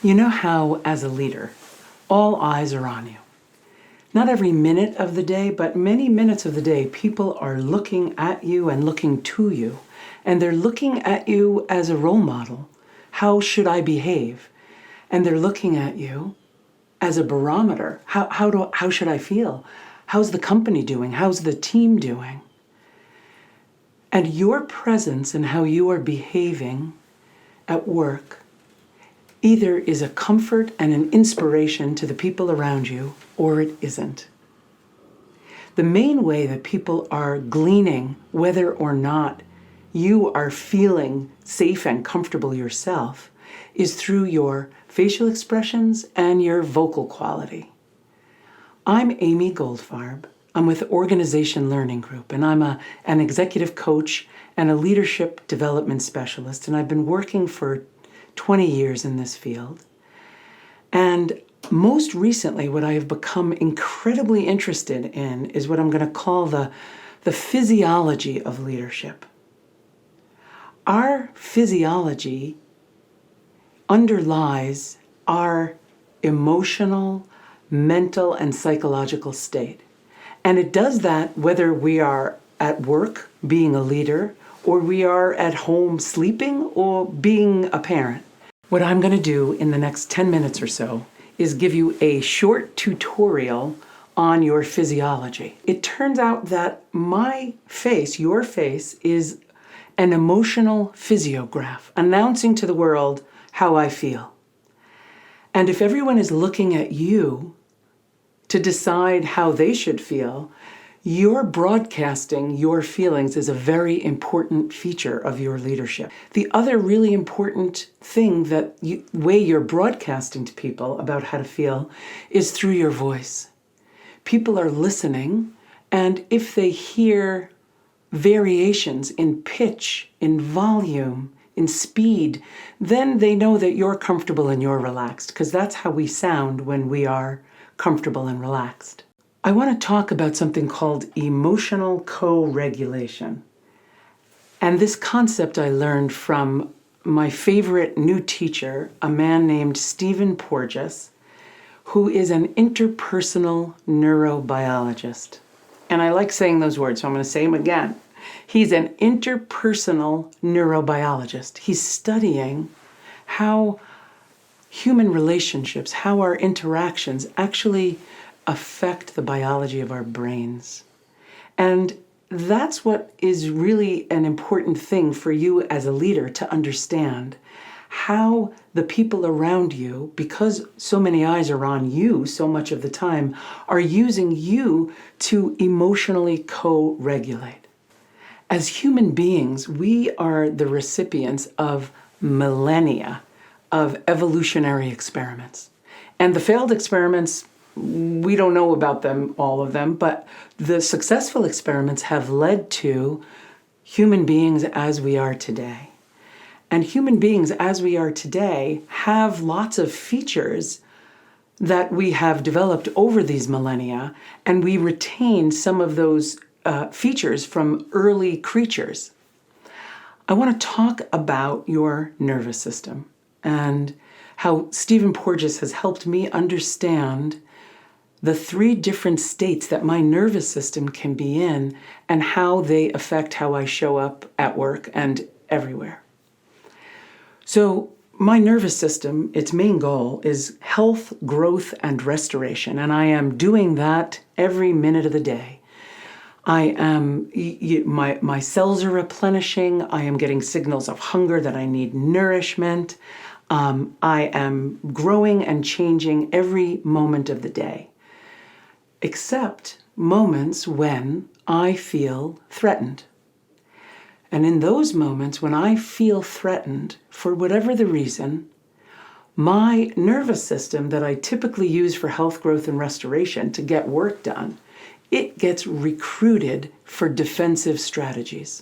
You know how, as a leader, all eyes are on you. Not every minute of the day, but many minutes of the day, people are looking at you and looking to you. And they're looking at you as a role model. How should I behave? And they're looking at you as a barometer. How should I feel? How's the company doing? How's the team doing? And your presence and how you are behaving at work either is a comfort and an inspiration to the people around you, or it isn't. The main way that people are gleaning whether or not you are feeling safe and comfortable yourself is through your facial expressions and your vocal quality. I'm Amy Goldfarb. I'm with Organization Learning Group, and I'm an executive coach and a leadership development specialist, and I've been working for 20 years in this field. And most recently, what I have become incredibly interested in is what I'm going to call the physiology of leadership. Our physiology underlies our emotional, mental, and psychological state. And it does that whether we are at work being a leader, or we are at home sleeping, or being a parent. What I'm going to do in the next 10 minutes or so is give you a short tutorial on your physiology. It turns out that my face, your face, is an emotional physiograph, announcing to the world how I feel. And if everyone is looking at you to decide how they should feel, your broadcasting your feelings is a very important feature of your leadership. The other really important thing way you're broadcasting to people about how to feel is through your voice. People are listening, and if they hear variations in pitch, in volume, in speed, then they know that you're comfortable and you're relaxed, because that's how we sound when we are comfortable and relaxed. I want to talk about something called emotional co-regulation. And this concept I learned from my favorite new teacher, a man named Stephen Porges, who is an interpersonal neurobiologist. And I like saying those words, so I'm going to say them again. He's an interpersonal neurobiologist. He's studying how human relationships, how our interactions actually affect the biology of our brains. And that's what is really an important thing for you as a leader to understand, how the people around you, because so many eyes are on you so much of the time, are using you to emotionally co-regulate. As human beings, we are the recipients of millennia of evolutionary experiments. And the failed experiments, we don't know about them, all of them, but the successful experiments have led to human beings as we are today. And human beings as we are today have lots of features that we have developed over these millennia, and we retain some of those features from early creatures. I want to talk about your nervous system and how Stephen Porges has helped me understand the 3 different states that my nervous system can be in and how they affect how I show up at work and everywhere. So my nervous system, its main goal is health, growth, and restoration, and I am doing that every minute of the day. My cells are replenishing. I am getting signals of hunger that I need nourishment. I am growing and changing every moment of the day, except moments when I feel threatened. And in those moments when I feel threatened, for whatever the reason, my nervous system that I typically use for health, growth, and restoration to get work done, it gets recruited for defensive strategies.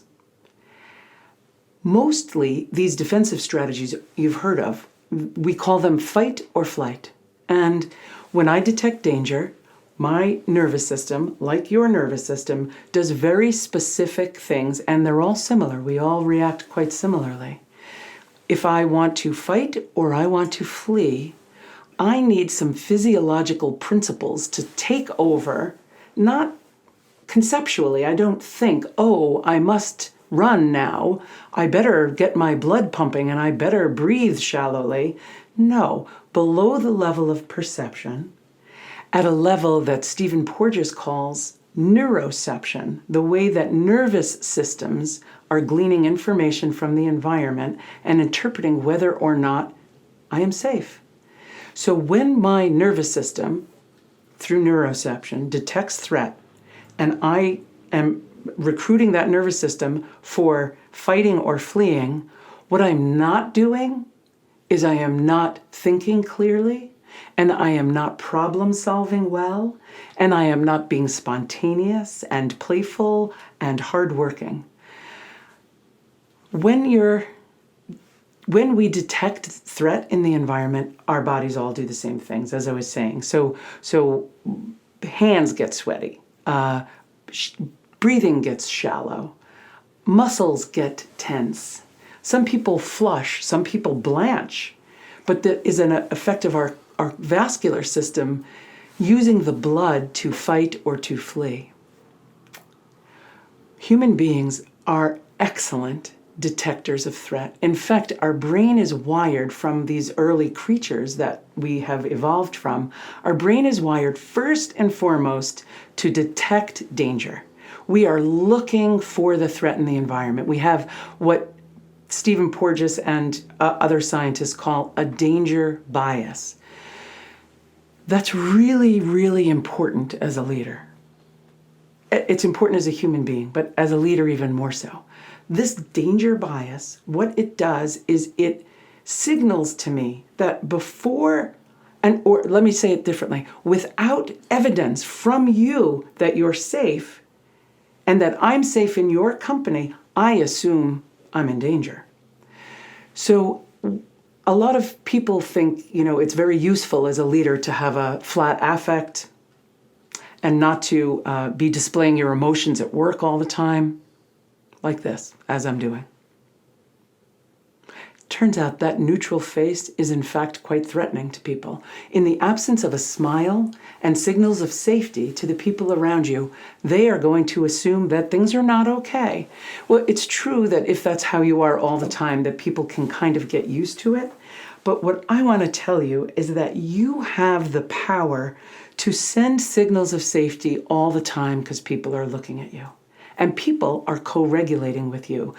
Mostly, these defensive strategies you've heard of, we call them fight or flight. And when I detect danger, my nervous system, like your nervous system, does very specific things, and they're all similar. We all react quite similarly. if I want to fight or I want to flee, I need some physiological principles to take over, not conceptually. I don't think, oh, I must run now. I better get my blood pumping and I better breathe shallowly. No, below the level of perception, at a level that Stephen Porges calls neuroception, the way that nervous systems are gleaning information from the environment and interpreting whether or not I am safe. So when my nervous system, through neuroception, detects threat, and I am recruiting that nervous system for fighting or fleeing, what I'm not doing is I am not thinking clearly, and I am not problem solving well, and I am not being spontaneous and playful and hardworking. When we detect threat in the environment, our bodies all do the same things, as I was saying. So hands get sweaty, breathing gets shallow, muscles get tense. Some people flush, some people blanch, but that is an effect of our vascular system using the blood to fight or to flee. Human beings are excellent detectors of threat. In fact, our brain is wired from these early creatures that we have evolved from. Our brain is wired first and foremost to detect danger. We are looking for the threat in the environment. We have what Stephen Porges and other scientists call a danger bias. That's really, really important as a leader. It's important as a human being, but as a leader even more so. This danger bias, what it does is it signals to me that before, or let me say it differently, without evidence from you that you're safe and that I'm safe in your company, I assume I'm in danger. So a lot of people think, it's very useful as a leader to have a flat affect and not to be displaying your emotions at work all the time, like this, as I'm doing. Turns out that neutral face is in fact quite threatening to people. In the absence of a smile and signals of safety to the people around you, they are going to assume that things are not okay. Well, it's true that if that's how you are all the time, that people can kind of get used to it. But what I want to tell you is that you have the power to send signals of safety all the time because people are looking at you. And people are co-regulating with you.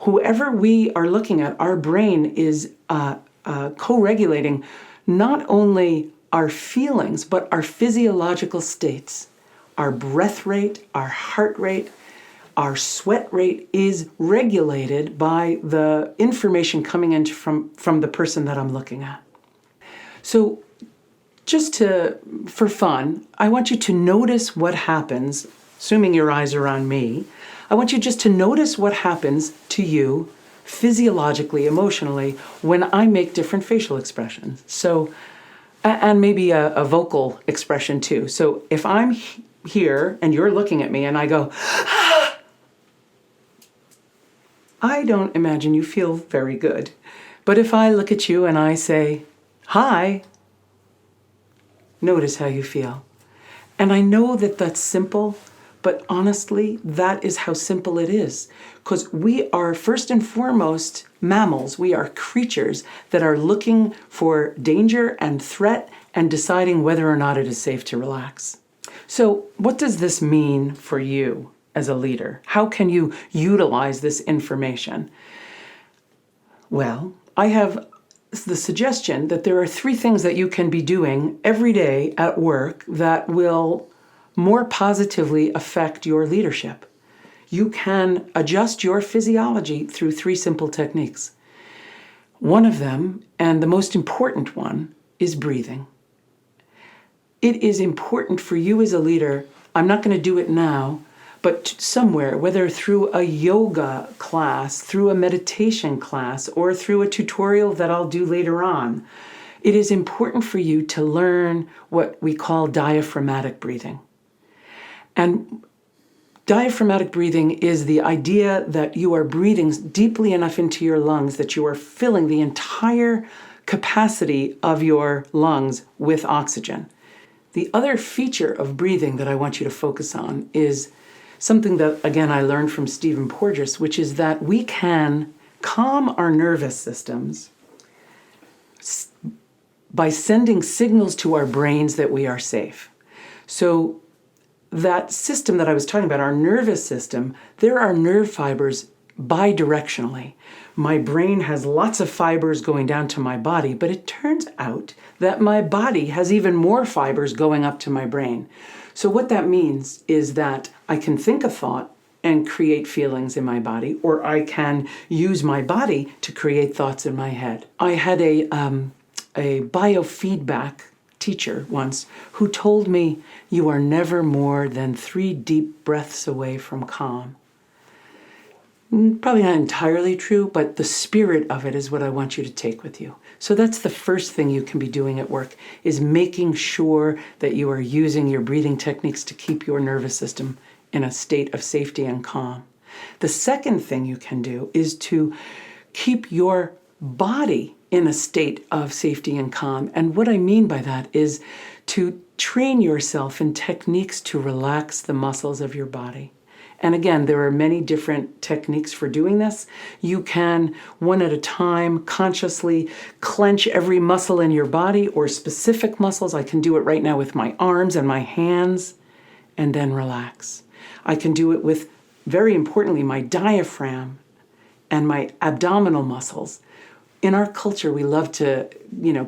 Whoever we are looking at, our brain is co-regulating not only our feelings, but our physiological states. Our breath rate, our heart rate, our sweat rate is regulated by the information coming in from the person that I'm looking at. So for fun, I want you to notice what happens, assuming your eyes are on me. I want you just to notice what happens to you physiologically, emotionally, when I make different facial expressions. So, and maybe a vocal expression too. So if I'm here and you're looking at me and I go, ah, I don't imagine you feel very good. But if I look at you and I say, hi, notice how you feel. And I know that that's simple, but honestly, that is how simple it is. Because we are first and foremost mammals. We are creatures that are looking for danger and threat and deciding whether or not it is safe to relax. So what does this mean for you as a leader? How can you utilize this information? Well, I have the suggestion that there are 3 things that you can be doing every day at work that will more positively affect your leadership. You can adjust your physiology through 3 simple techniques. One of them, and the most important one, is breathing. It is important for you as a leader, I'm not going to do it now, but somewhere, whether through a yoga class, through a meditation class, or through a tutorial that I'll do later on, it is important for you to learn what we call diaphragmatic breathing. And Diaphragmatic breathing is the idea that you are breathing deeply enough into your lungs that you are filling the entire capacity of your lungs with oxygen. The other feature of breathing that I want you to focus on is something that, again, I learned from Stephen Porges, which is that we can calm our nervous systems by sending signals to our brains that we are safe. So that system that I was talking about, our nervous system, there are nerve fibers bidirectionally. My brain has lots of fibers going down to my body, but it turns out that my body has even more fibers going up to my brain. So what that means is that I can think a thought and create feelings in my body, or I can use my body to create thoughts in my head. I had a biofeedback teacher once who told me, you are never more than 3 deep breaths away from calm. Probably not entirely true, but the spirit of it is what I want you to take with you. So that's the first thing you can be doing at work, is making sure that you are using your breathing techniques to keep your nervous system in a state of safety and calm. The second thing you can do is to keep your body in a state of safety and calm. And what I mean by that is to train yourself in techniques to relax the muscles of your body. And again, there are many different techniques for doing this. You can, one at a time, consciously clench every muscle in your body or specific muscles. I can do it right now with my arms and my hands, and then relax. I can do it with, very importantly, my diaphragm and my abdominal muscles. In our culture, we love to,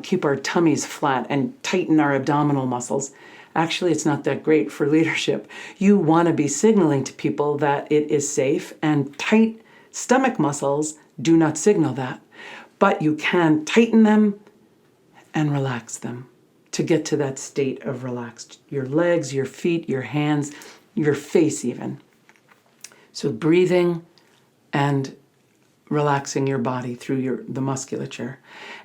keep our tummies flat and tighten our abdominal muscles. Actually, it's not that great for leadership. You want to be signaling to people that it is safe, and tight stomach muscles do not signal that. But you can tighten them and relax them to get to that state of relaxed. Your legs, your feet, your hands, your face even. So breathing and relaxing your body through the musculature.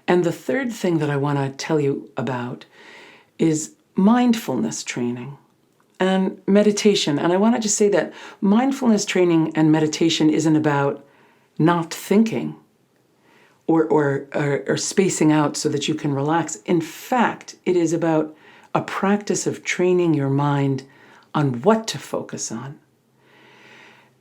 And the third thing that I want to tell you about is mindfulness training and meditation. And I want to just say that mindfulness training and meditation isn't about not thinking or spacing out so that you can relax. In fact, it is about a practice of training your mind on what to focus on.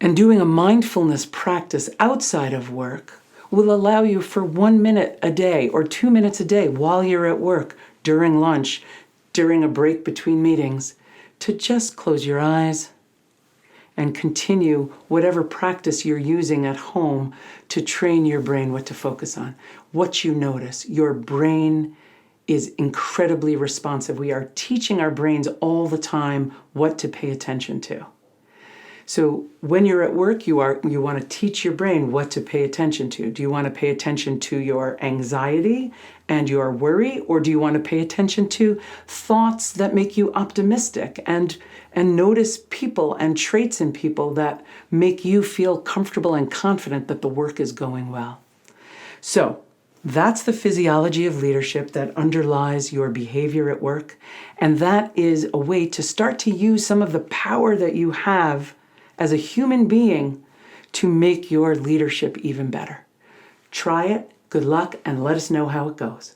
And doing a mindfulness practice outside of work will allow you for 1 minute a day or 2 minutes a day while you're at work, during lunch, during a break between meetings, to just close your eyes and continue whatever practice you're using at home to train your brain what to focus on. What you notice, your brain is incredibly responsive. We are teaching our brains all the time what to pay attention to. So when you're at work, you want to teach your brain what to pay attention to. Do you want to pay attention to your anxiety and your worry, or do you want to pay attention to thoughts that make you optimistic and notice people and traits in people that make you feel comfortable and confident that the work is going well? So that's the physiology of leadership that underlies your behavior at work. And that is a way to start to use some of the power that you have as a human being to make your leadership even better. Try it, good luck, and let us know how it goes.